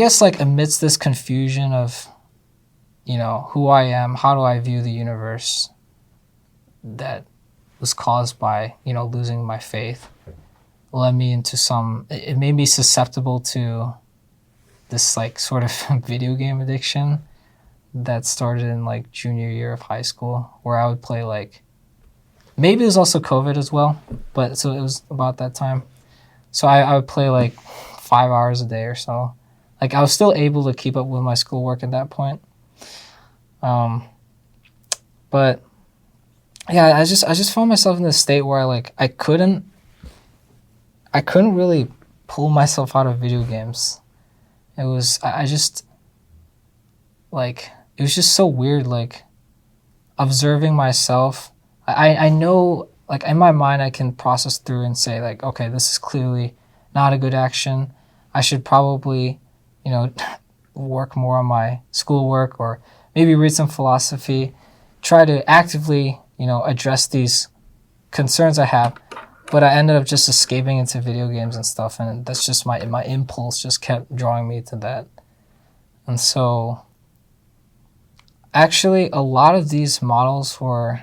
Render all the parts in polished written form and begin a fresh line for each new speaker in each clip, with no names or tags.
I guess like amidst this confusion of, who I am, how do I view the universe that was caused by, losing my faith, led me into it made me susceptible to this like sort of video game addiction that started in like junior year of high school, where I would play like, maybe it was also COVID as well, but so it was about that time. So I would play like 5 hours a day or so. Like I was still able to keep up with my schoolwork at that point. But yeah, I just found myself in this state where I couldn't really pull myself out of video games. It was I just like it was just so weird, like observing myself. I know, like in my mind I can process through and say like, okay, this is clearly not a good action. I should probably, work more on my schoolwork, or maybe read some philosophy, try to actively, address these concerns I have. But I ended up just escaping into video games and stuff, and that's just my impulse just kept drawing me to that. And so actually a lot of these models were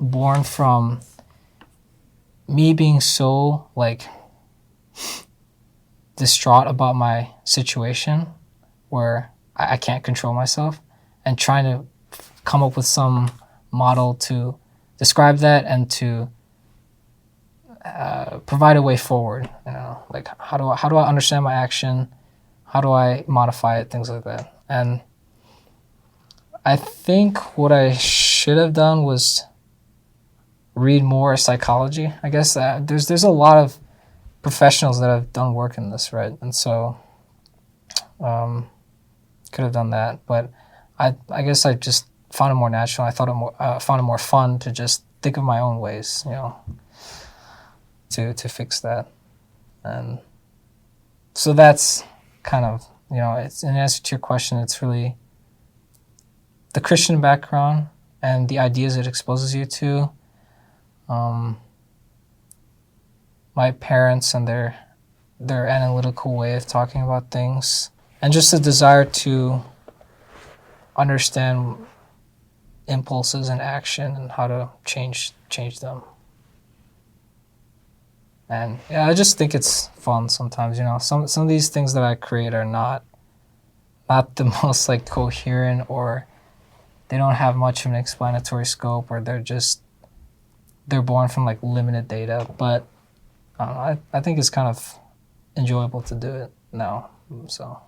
born from me being so like distraught about my situation, where I can't control myself, and trying to come up with some model to describe that and to provide a way forward. Like how do I understand my action? How do I modify it? Things like that. And I think what I should have done was read more psychology. I guess there's a lot of professionals that have done work in this, right? And so could have done that, but I guess I just found it more natural. I thought found it more fun to just think of my own ways, to fix that. And so that's kind of, it's in answer to your question, it's really the Christian background and the ideas it exposes you to, my parents and their analytical way of talking about things, and just a desire to understand impulses and action and how to change them. And yeah, I just think it's fun sometimes. Some of these things that I create are not the most like coherent, or they don't have much of an explanatory scope, or they're born from like limited data. But I don't know, I think it's kind of enjoyable to do it now. So.